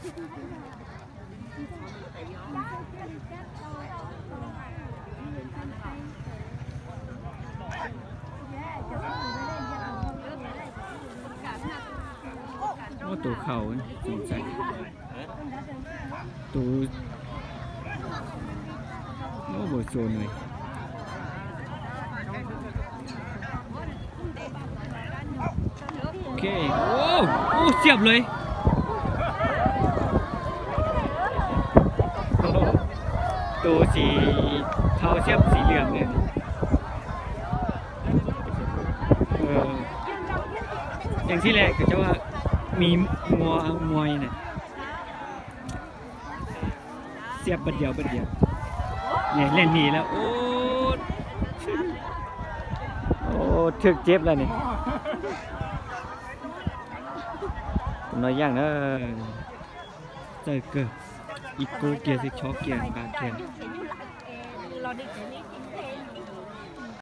โอ้ตัวเข่าสงสัยตัวโอ้โหโซนเลยโอเคโอ้เสียบเลยตัวสีเทาเสียบสีเหลืองเนี่ยอย่างที่แรกก็จะว่ามีมวยเนี่ยเสียบบัดเดียวเนี่ยเล่นหนีแล้วโอ้ถึกเจ็บแล้วนี่น้อยย่างนะเจอเกิดอีกโกเกียร์สิช็อคเกียร์การแข่ง